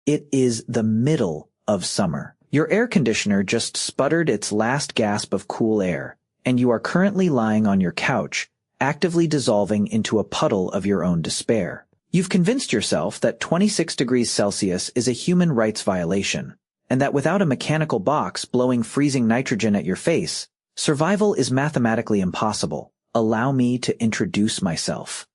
It is the middle of summer. Your air conditioner just sputtered its last gasp of cool air, and you are currently lying on your couch, actively dissolving into a puddle of your own despair. You've convinced yourself that 26 degrees Celsius is a human rights violation, and that without a mechanical box blowing freezing nitrogen at your face, survival is mathematically impossible. Allow me to introduce myself.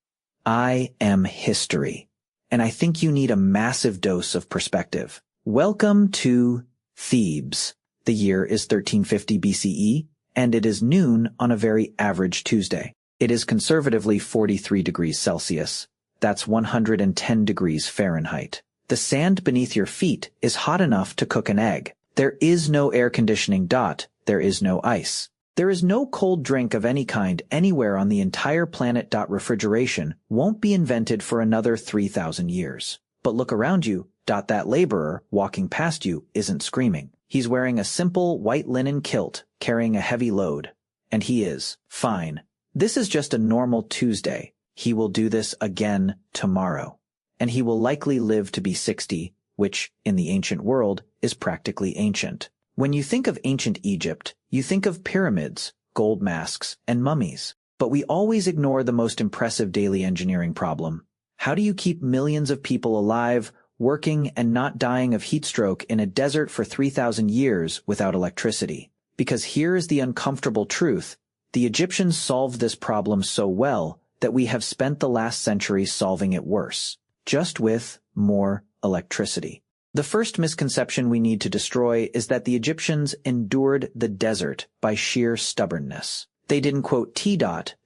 I am history, and I think you need a massive dose of perspective. Welcome to Thebes. The year is 1350 BCE, and it is noon on a very average Tuesday. It is conservatively 43 degrees Celsius. That's 110 degrees Fahrenheit. The sand beneath your feet is hot enough to cook an egg. There is no air conditioning. There is no ice. There is no cold drink of any kind anywhere on the entire planet. Refrigeration won't be invented for another 3,000 years. But look around you. That laborer walking past you isn't screaming. He's wearing a simple white linen kilt, carrying a heavy load. And he is fine. This is just a normal Tuesday. He will do this again tomorrow. And he will likely live to be 60, which, in the ancient world, is practically ancient. When you think of ancient Egypt, you think of pyramids, gold masks, and mummies. But we always ignore the most impressive daily engineering problem. How do you keep millions of people alive, working, and not dying of heat stroke in a desert for 3,000 years without electricity? Because here is the uncomfortable truth. The Egyptians solved this problem so well that we have spent the last century solving it worse, just with more electricity. The first misconception we need to destroy is that the Egyptians endured the desert by sheer stubbornness. They didn't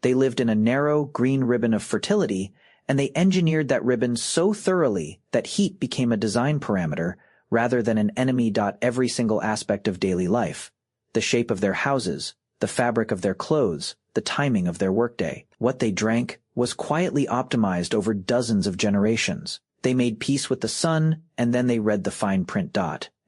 they lived in a narrow green ribbon of fertility, and they engineered that ribbon so thoroughly that heat became a design parameter rather than an enemy. Every single aspect of daily life, the shape of their houses, the fabric of their clothes, the timing of their workday, what they drank, was quietly optimized over dozens of generations. They made peace with the sun, and then they read the fine print.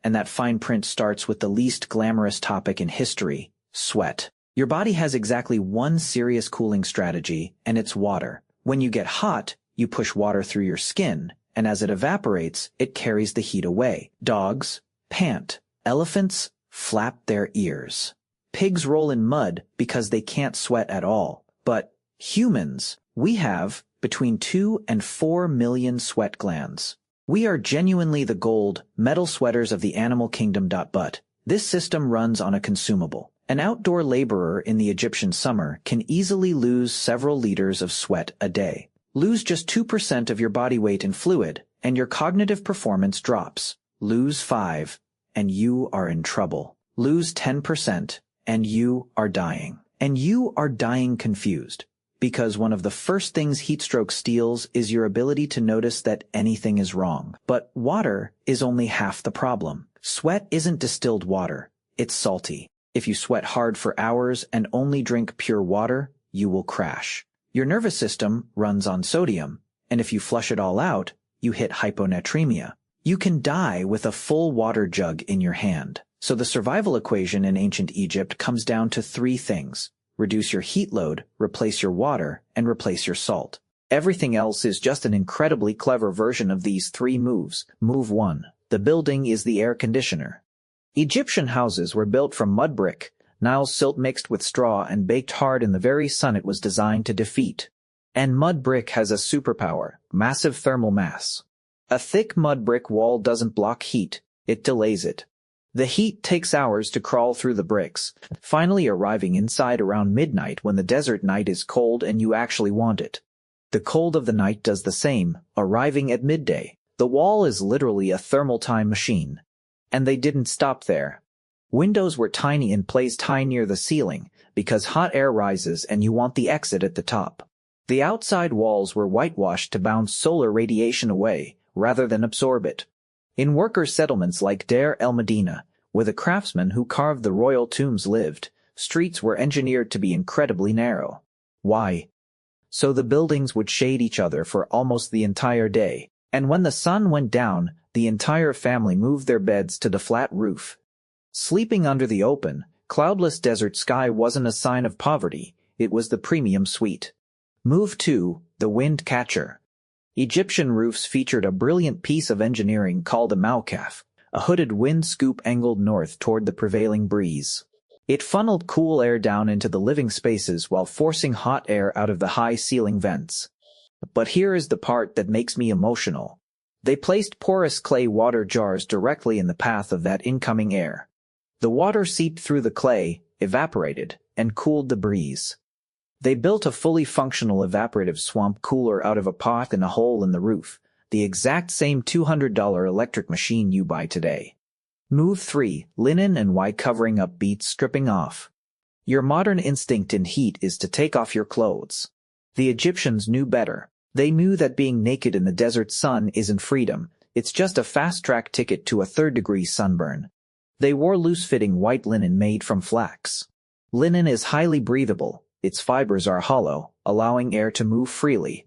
And that fine print starts with the least glamorous topic in history, sweat. Your body has exactly one serious cooling strategy, and it's water. When you get hot, you push water through your skin, and as it evaporates, it carries the heat away. Dogs pant. Elephants flap their ears. Pigs roll in mud because they can't sweat at all. But humans, we have between 2 and 4 million sweat glands. We are genuinely the gold, metal sweaters of the animal kingdom. But this system runs on a consumable. An outdoor laborer in the Egyptian summer can easily lose several liters of sweat a day. Lose just 2% of your body weight in fluid, and your cognitive performance drops. Lose 5, and you are in trouble. Lose 10%, and you are dying. And you are dying confused. Because one of the first things heat stroke steals is your ability to notice that anything is wrong. But water is only half the problem. Sweat isn't distilled water. It's salty. If you sweat hard for hours and only drink pure water, you will crash. Your nervous system runs on sodium, and if you flush it all out, you hit hyponatremia. You can die with a full water jug in your hand. So the survival equation in ancient Egypt comes down to 3 things. Reduce your heat load, replace your water, and replace your salt. Everything else is just an incredibly clever version of these 3 moves. Move 1. The building is the air conditioner. Egyptian houses were built from mud brick, Nile silt mixed with straw and baked hard in the very sun it was designed to defeat. And mud brick has a superpower, massive thermal mass. A thick mud brick wall doesn't block heat, it delays it. The heat takes hours to crawl through the bricks, finally arriving inside around midnight when the desert night is cold and you actually want it. The cold of the night does the same, arriving at midday. The wall is literally a thermal time machine. And they didn't stop there. Windows were tiny and placed high near the ceiling, because hot air rises and you want the exit at the top. The outside walls were whitewashed to bounce solar radiation away, rather than absorb it. In worker settlements like Deir el-Medina, where the craftsmen who carved the royal tombs lived, streets were engineered to be incredibly narrow. Why? So the buildings would shade each other for almost the entire day, and when the sun went down, the entire family moved their beds to the flat roof. Sleeping under the open, cloudless desert sky wasn't a sign of poverty, it was the premium suite. Move 2, the wind catcher. Egyptian roofs featured a brilliant piece of engineering called a mawkaf, a hooded wind scoop angled north toward the prevailing breeze. It funneled cool air down into the living spaces while forcing hot air out of the high ceiling vents. But here is the part that makes me emotional. They placed porous clay water jars directly in the path of that incoming air. The water seeped through the clay, evaporated, and cooled the breeze. They built a fully functional evaporative swamp cooler out of a pot and a hole in the roof, the exact same $200 electric machine you buy today. Move 3. Linen and white covering up beats stripping off. Your modern instinct in heat is to take off your clothes. The Egyptians knew better. They knew that being naked in the desert sun isn't freedom, it's just a fast-track ticket to a third-degree sunburn. They wore loose-fitting white linen made from flax. Linen is highly breathable, its fibers are hollow, allowing air to move freely.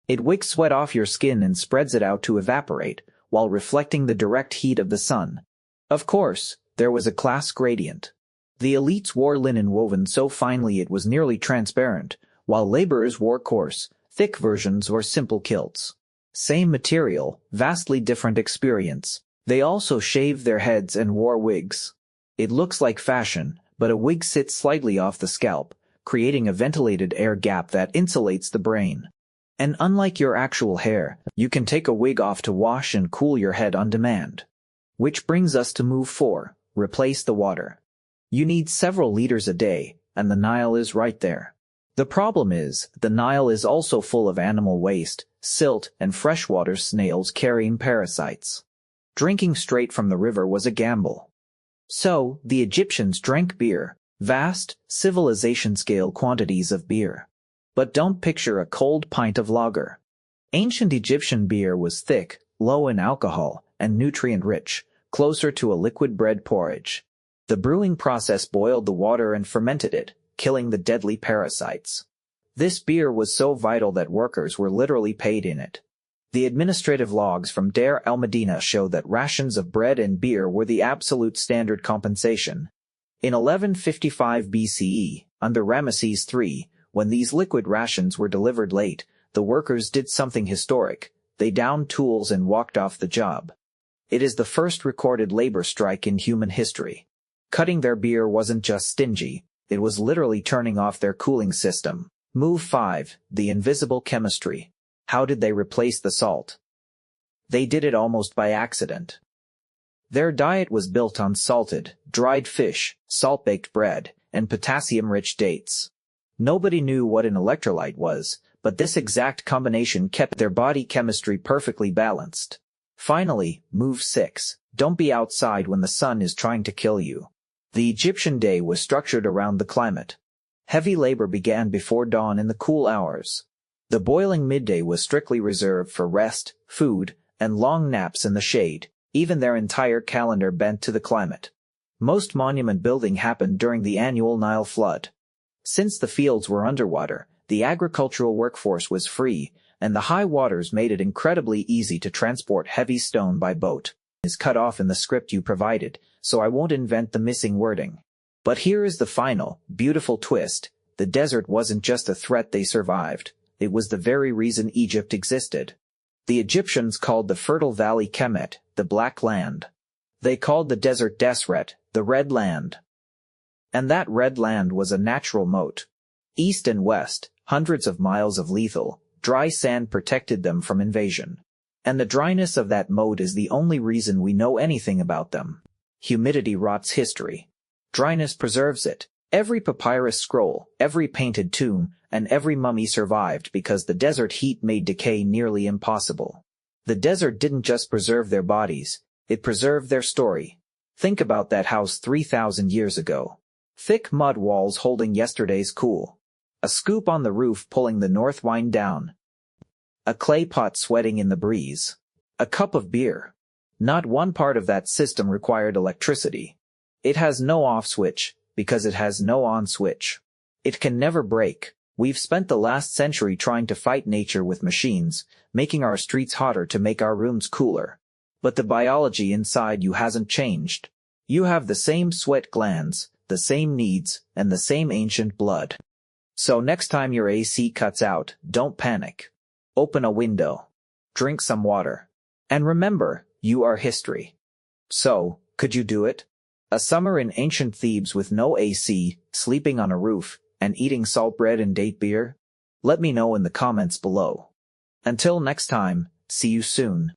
It wicks sweat off your skin and spreads it out to evaporate, while reflecting the direct heat of the sun. Of course, there was a class gradient. The elites wore linen woven so finely it was nearly transparent, while laborers wore coarse, thick versions or simple kilts. Same material, vastly different experience. They also shaved their heads and wore wigs. It looks like fashion, but a wig sits slightly off the scalp, creating a ventilated air gap that insulates the brain. And unlike your actual hair, you can take a wig off to wash and cool your head on demand. Which brings us to move 4, replace the water. You need several liters a day, and the Nile is right there. The problem is, the Nile is also full of animal waste, silt, and freshwater snails carrying parasites. Drinking straight from the river was a gamble. So, the Egyptians drank beer, vast, civilization-scale quantities of beer. But don't picture a cold pint of lager. Ancient Egyptian beer was thick, low in alcohol, and nutrient-rich, closer to a liquid bread porridge. The brewing process boiled the water and fermented it, killing the deadly parasites. This beer was so vital that workers were literally paid in it. The administrative logs from Deir el-Medina show that rations of bread and beer were the absolute standard compensation. In 1155 BCE, under Ramesses III, when these liquid rations were delivered late, the workers did something historic. They downed tools and walked off the job. It is the first recorded labor strike in human history. Cutting their beer wasn't just stingy, it was literally turning off their cooling system. Move 5, the invisible chemistry. How did they replace the salt? They did it almost by accident. Their diet was built on salted, dried fish, salt-baked bread, and potassium-rich dates. Nobody knew what an electrolyte was, but this exact combination kept their body chemistry perfectly balanced. Finally, move 6, don't be outside when the sun is trying to kill you. The Egyptian day was structured around the climate. Heavy labor began before dawn in the cool hours. The boiling midday was strictly reserved for rest, food, and long naps in the shade, even their entire calendar bent to the climate. Most monument building happened during the annual Nile flood. Since the fields were underwater, the agricultural workforce was free, and the high waters made it incredibly easy to transport heavy stone by boat. Is cut off in the script you provided, so I won't invent the missing wording. But here is the final, beautiful twist. The desert wasn't just a threat they survived. It was the very reason Egypt existed. The Egyptians called the fertile valley Kemet, the Black Land. They called the desert Desret, the Red Land. And that red land was a natural moat. East and west, hundreds of miles of lethal, dry sand protected them from invasion. And the dryness of that moat is the only reason we know anything about them. Humidity rots history. Dryness preserves it. Every papyrus scroll, every painted tomb, and every mummy survived because the desert heat made decay nearly impossible. The desert didn't just preserve their bodies, it preserved their story. Think about that house 3,000 years ago. Thick mud walls holding yesterday's cool. A scoop on the roof pulling the north wind down. A clay pot sweating in the breeze. A cup of beer. Not one part of that system required electricity. It has no off switch, because it has no on switch. It can never break. We've spent the last century trying to fight nature with machines, making our streets hotter to make our rooms cooler. But the biology inside you hasn't changed. You have the same sweat glands, the same needs, and the same ancient blood. So next time your AC cuts out, don't panic. Open a window. Drink some water. And remember, you are history. So, could you do it? A summer in ancient Thebes with no AC, sleeping on a roof, and eating salt bread and date beer? Let me know in the comments below. Until next time, see you soon.